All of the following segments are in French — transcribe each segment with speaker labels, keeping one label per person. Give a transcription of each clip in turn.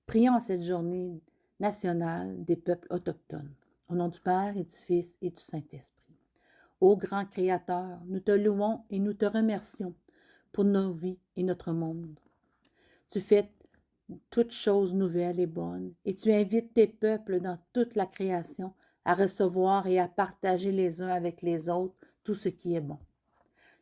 Speaker 1: Prions à cette journée nationale des peuples autochtones. Au nom du Père et du Fils et du Saint-Esprit. Ô grand Créateur, nous te louons et nous te remercions pour nos vies et notre monde. Tu fais toutes choses nouvelles et bonnes et tu invites tes peuples dans toute la création à recevoir et à partager les uns avec les autres tout ce qui est bon.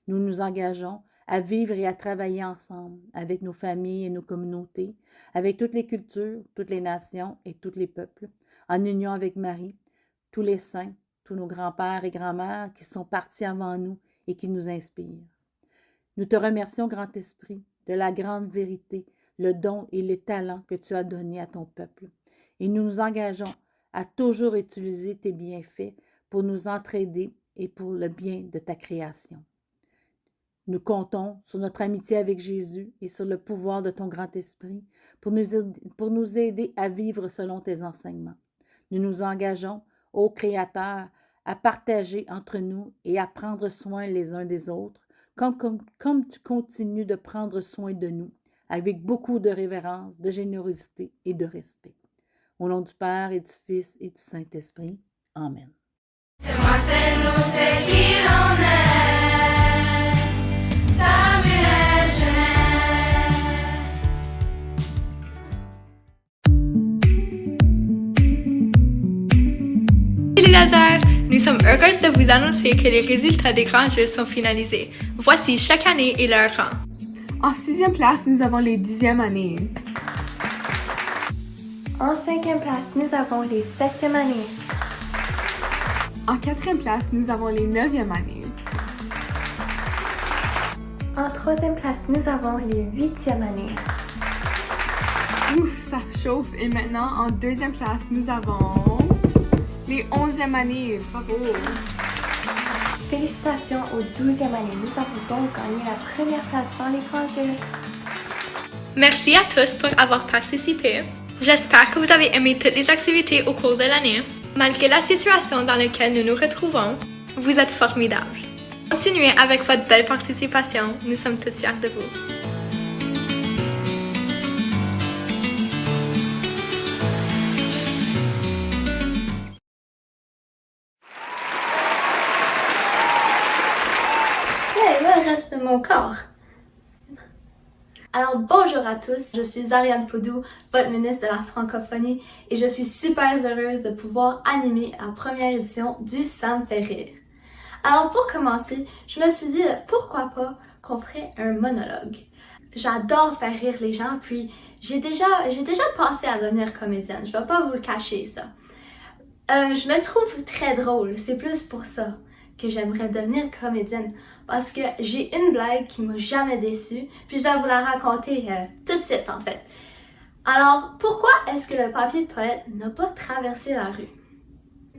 Speaker 1: Nous nous engageons à vivre et à travailler ensemble avec nos familles et nos communautés, avec toutes les cultures, toutes les nations et tous les peuples, en union avec Marie, tous les saints, tous nos grands-pères et grands-mères qui sont partis avant nous et qui nous inspirent. Nous te remercions, Grand Esprit, de la grande vérité, le don et les talents que tu as donnés à ton peuple. Et nous nous engageons à toujours utiliser tes bienfaits pour nous entraider et pour le bien de ta création. Nous comptons sur notre amitié avec Jésus et sur le pouvoir de ton grand esprit pour nous aider à vivre selon tes enseignements. Nous nous engageons, ô Créateur, à partager entre nous et à prendre soin les uns des autres, comme tu continues de prendre soin de nous, avec beaucoup de révérence, de générosité et de respect. Au nom du Père et du Fils et du Saint-Esprit. Amen.
Speaker 2: C'est moi, c'est nous, c'est qui l'on est. Samuel Genest.
Speaker 3: Salut Lazare! Nous sommes heureuses de vous annoncer que les résultats des grands jeux sont finalisés. Voici chaque année et leur rang.
Speaker 4: En 6e place, nous avons les 10e années.
Speaker 5: En 5e place, nous avons les 7e années.
Speaker 4: En 4e place, nous avons les 9e années.
Speaker 5: En 3e place, nous avons les 8e années.
Speaker 4: Ouf, ça chauffe. Et maintenant, en 2e place, nous avons les 11e années. Bravo!
Speaker 5: Félicitations aux 12e années. Nous avons donc gagné la première place dans les grands jeux.
Speaker 3: Merci à tous pour avoir participé. J'espère que vous avez aimé toutes les activités au cours de l'année. Malgré la situation dans laquelle nous nous retrouvons, vous êtes formidables. Continuez avec votre belle participation. Nous sommes tous fiers de vous.
Speaker 6: Le reste de mon corps. Alors bonjour à tous, je suis Ariane Poudou, votre ministre de la francophonie et je suis super heureuse de pouvoir animer la première édition du Ça me fait rire. Alors pour commencer, je me suis dit pourquoi pas qu'on ferait un monologue. J'adore faire rire les gens, puis j'ai déjà pensé à devenir comédienne, je vais pas vous le cacher ça. Je me trouve très drôle, c'est plus pour ça que j'aimerais devenir comédienne, parce que j'ai une blague qui m'a jamais déçue, puis je vais vous la raconter tout de suite en fait. Alors, pourquoi est-ce que le papier de toilette n'a pas traversé la rue?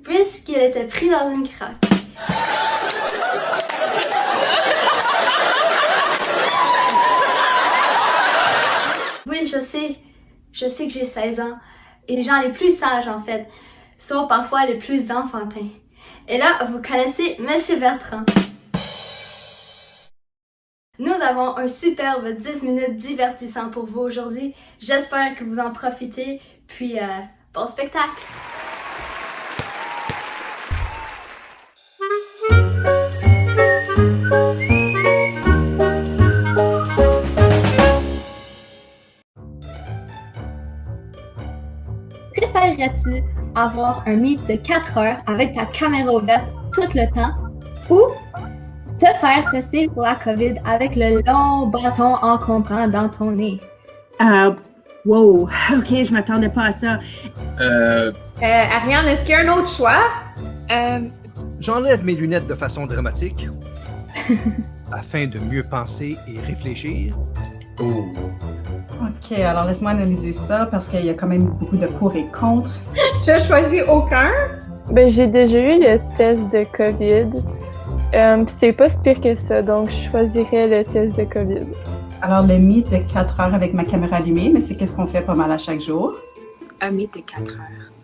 Speaker 6: Puisqu'il était pris dans une craque. Oui, je sais que j'ai 16 ans, et les gens les plus sages en fait, sont parfois les plus enfantins. Et là, vous connaissez Monsieur Bertrand. Nous avons un superbe 10 minutes divertissant pour vous aujourd'hui. J'espère que vous en profitez, puis bon spectacle! Préférerais-tu avoir un meet de 4 heures avec ta caméra ouverte tout le temps ou te faire tester pour la COVID avec le long bâton encombrant dans ton nez?
Speaker 7: Wow, ok, je m'attendais pas à ça.
Speaker 4: Ariane, est-ce qu'il y a un autre choix?
Speaker 8: J'enlève mes lunettes de façon dramatique afin de mieux penser et réfléchir.
Speaker 9: Ok, alors laisse-moi analyser ça parce qu'il y a quand même beaucoup de pour et contre.
Speaker 4: Je choisis aucun.
Speaker 10: Ben, j'ai déjà eu le test de COVID. C'est pas si pire que ça, donc je choisirais le test de COVID.
Speaker 9: Alors le meet de 4 heures avec ma caméra allumée, mais c'est qu'est-ce qu'on fait pas mal à chaque jour.
Speaker 11: Un meet de 4 heures.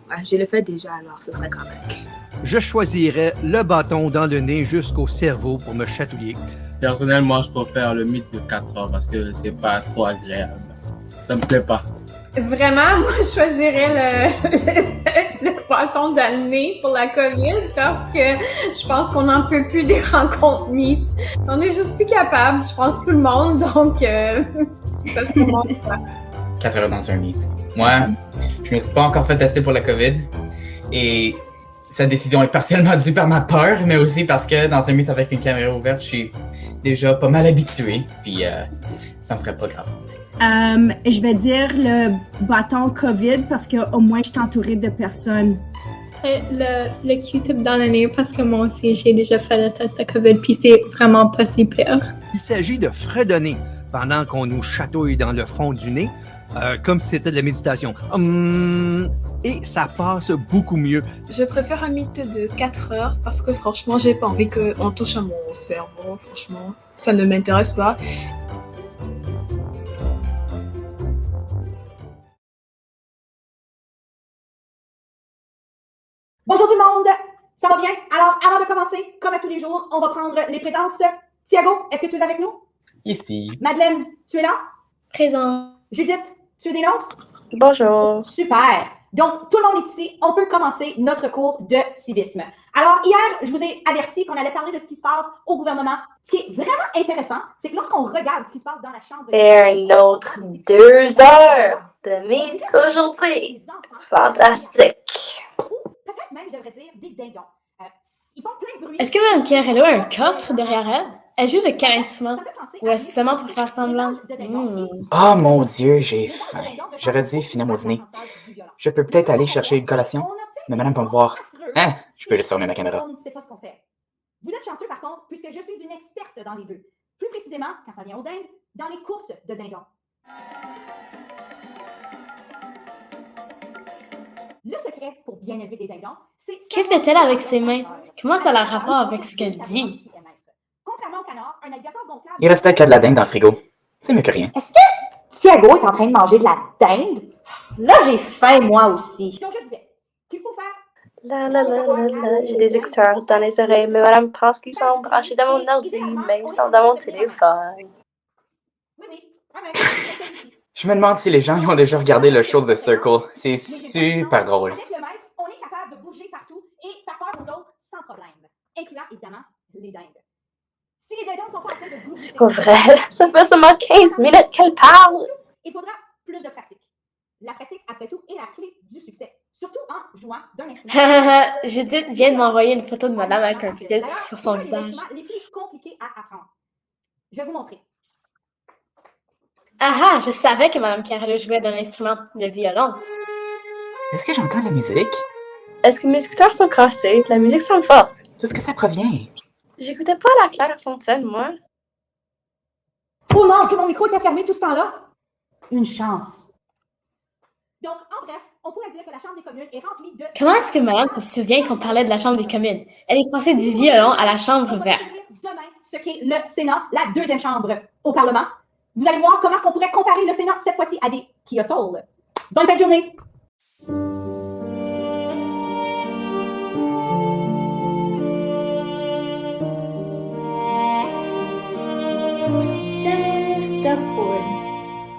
Speaker 11: Ouais, je le fais déjà, alors ce serait correct.
Speaker 8: Je choisirais le bâton dans le nez jusqu'au cerveau pour me chatouiller.
Speaker 12: Personnellement, je préfère le mythe de 4 heures parce que c'est pas trop agréable. Ça me plaît pas.
Speaker 4: Vraiment, moi, je choisirais le bâton dans le nez pour la COVID parce que je pense qu'on n'en peut plus des rencontres meet. On est juste plus capable, je pense, tout le monde, donc ça se montre pas.
Speaker 13: 4 heures dans un meet. Moi, je me suis pas encore fait tester pour la COVID et cette décision est partiellement due par ma peur, mais aussi parce que dans un meet avec une caméra ouverte, je suis déjà pas mal habitué, puis ça me ferait pas grave.
Speaker 7: Je vais dire le bâton COVID parce qu'au moins je suis entourée de personnes.
Speaker 3: Le Q-tip dans le nez parce que moi aussi j'ai déjà fait le test de COVID puis c'est vraiment pas si pire.
Speaker 8: Il s'agit de fredonner pendant qu'on nous chatouille dans le fond du nez, comme si c'était de la méditation. Et ça passe beaucoup mieux.
Speaker 11: Je préfère un mythe de 4 heures parce que franchement, j'ai pas envie qu'on touche à mon cerveau. Franchement, ça ne m'intéresse pas.
Speaker 14: Bonjour tout le monde, ça va bien? Alors, avant de commencer, comme à tous les jours, on va prendre les présences. Thiago, est-ce que tu es avec nous?
Speaker 13: Ici.
Speaker 14: Madeleine, tu es là?
Speaker 6: Présent.
Speaker 14: Judith, tu es des nôtres?
Speaker 10: Bonjour.
Speaker 14: Super. Donc, tout le monde est ici. On peut commencer notre cours de civisme. Alors, hier, je vous ai averti qu'on allait parler de ce qui se passe au gouvernement. Ce qui est vraiment intéressant, c'est que lorsqu'on regarde ce qui se passe dans la Chambre...
Speaker 15: Un autre 2 heures de meet aujourd'hui. Fantastique.
Speaker 14: Peut-être même, je devrais dire, des dindons. Ils font plein de bruit.
Speaker 16: Est-ce que Mme Carello a un coffre derrière elle? Elle joue de quel instrument? Ou est-ce seulement pour faire semblant?
Speaker 13: Oh mon Dieu, j'ai faim. J'aurais dû finir mon dîner. Je peux peut-être aller chercher une collation, mais madame va me voir. Hein? Je peux juste fermer ma caméra.
Speaker 14: On ne sait pas ce qu'on fait. Vous êtes chanceux par contre, puisque je suis une experte dans les deux. Plus précisément, quand ça vient aux dindes, dans les courses de dindons. Le secret pour bien élever des dindons, c'est...
Speaker 16: Que fait-elle avec ses mains? Comment ça a le rapport avec ce qu'elle dit?
Speaker 14: Contrairement au canard, un alligator gonflable...
Speaker 13: Il restait que de la dinde dans le frigo. C'est mieux que rien.
Speaker 14: Est-ce que Thiago est en train de manger de la dinde? Là, j'ai faim, moi aussi. Donc, je disais qu'il faut faire...
Speaker 15: J'ai des écouteurs dans les oreilles, mais madame pense qu'ils sont branchés dans mon ordi, mais ils sont dans mon téléphone.
Speaker 13: Je me demande si les gens y ont déjà regardé le show The Circle. C'est super drôle.
Speaker 14: Avec le maître, on est capable de bouger partout et faire peur aux autres sans problème, incluant évidemment les dindes. Si les dindons ne sont pas en train de bouger...
Speaker 15: C'est pas vrai, ça fait seulement 15 minutes qu'elle parle.
Speaker 14: Il faudra plus de pratique. La pratique, après tout, est la clé du succès. surtout en jouant d'un instrument.
Speaker 16: Judith vient de m'envoyer une photo de madame avec un filtre sur son
Speaker 14: Les
Speaker 16: visage.
Speaker 14: instruments les plus compliqués à apprendre. Je vais vous montrer.
Speaker 16: Ah, je savais que madame Carrello jouait d'un instrument, le violon.
Speaker 13: Est-ce que j'entends de la musique?
Speaker 15: Est-ce que mes écouteurs sont cassés? La musique semble forte.
Speaker 13: D'où est-ce que ça provient?
Speaker 15: J'écoutais pas la Claire Fontaine, moi.
Speaker 14: Oh non, est-ce que mon micro était fermé tout ce temps-là? Une chance. Donc, en bref, on pourrait dire que la Chambre des communes est remplie de...
Speaker 16: Comment est-ce que madame se souvient qu'on parlait de la Chambre des communes? Elle est passée du violon à la Chambre verte.
Speaker 14: Demain, ce qu'est le Sénat, la deuxième chambre au Parlement. Vous allez voir comment est-ce qu'on pourrait comparer le Sénat cette fois-ci à des Kia Soul. Bonne fin de journée!
Speaker 6: Cher Doug Ford,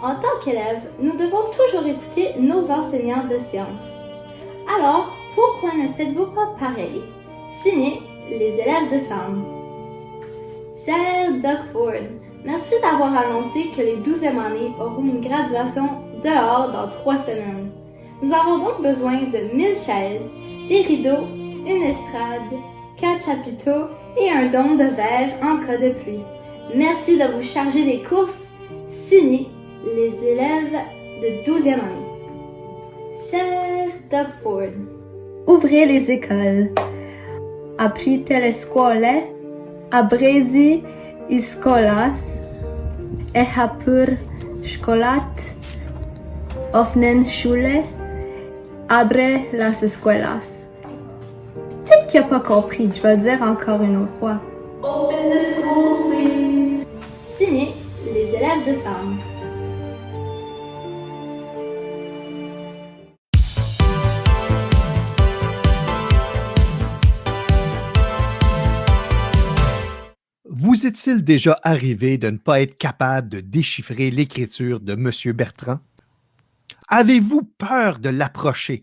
Speaker 6: en tant qu'élève, nous devons toujours écouter nos enseignants de sciences. Alors, pourquoi ne faites-vous pas pareil? Signé les élèves de Sam. Cher Doug Ford, merci d'avoir annoncé que les 12e années auront une graduation dehors dans 3 semaines. Nous avons donc besoin de 1000 chaises, des rideaux, une estrade, 4 chapiteaux et un dôme de verre en cas de pluie. Merci de vous charger des courses. Signé les élèves de 12e année. Cher Doug Ford, ouvrez les écoles. Aprite le scuole, abrezi i skolas, e hapur școlat, ofnen schule, abre las escuelas. Peut-être qu'il n'a pas compris, je vais le dire encore une autre fois. Open the schools, please. Signé les élèves de Sam.
Speaker 8: Vous est-il déjà arrivé de ne pas être capable de déchiffrer l'écriture de M. Bertrand? Avez-vous peur de l'approcher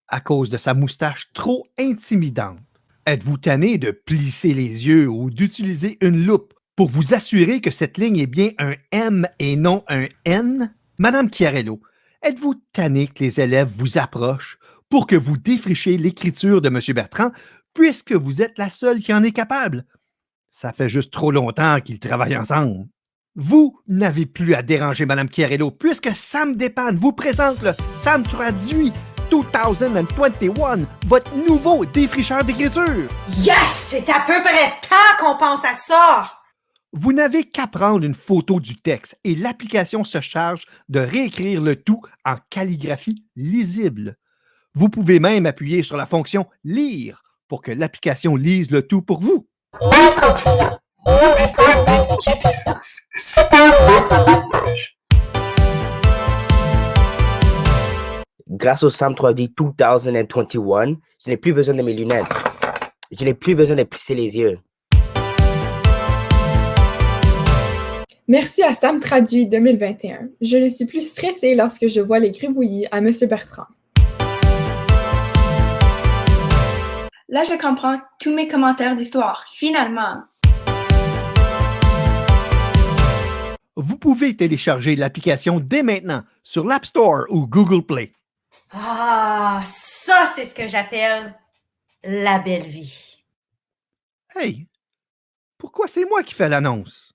Speaker 8: à cause de sa moustache trop intimidante? Êtes-vous tanné de plisser les yeux ou d'utiliser une loupe pour vous assurer que cette ligne est bien un M et non un N? Madame Chiarello, êtes-vous tanné que les élèves vous approchent pour que vous défrichiez l'écriture de M. Bertrand puisque vous êtes la seule qui en est capable? Ça fait juste trop longtemps qu'ils travaillent ensemble. Vous n'avez plus à déranger Mme Chiarello puisque Sam Dépanne vous présente le Sam Traduit 2021, votre nouveau défricheur d'écriture.
Speaker 17: Yes! C'est à peu près temps qu'on pense à ça!
Speaker 8: Vous n'avez qu'à prendre une photo du texte et l'application se charge de réécrire le tout en calligraphie lisible. Vous pouvez même appuyer sur la fonction « Lire » pour que l'application lise le tout pour vous.
Speaker 18: En conclusion, n'oublie pas d'indiquer tes sources. Super votre page.
Speaker 19: Grâce au Sam 3D 2021, je n'ai plus besoin de mes lunettes. Je n'ai plus besoin de plisser les yeux.
Speaker 20: Merci à Sam Traduit 2021. Je ne suis plus stressée lorsque je vois les gribouillis à M. Bertrand.
Speaker 3: Là, je comprends tous mes commentaires d'histoire, finalement.
Speaker 8: Vous pouvez télécharger l'application dès maintenant sur l'App Store ou Google Play.
Speaker 17: Ah, ça, c'est ce que j'appelle la belle vie.
Speaker 8: Hey, pourquoi c'est moi qui fais l'annonce?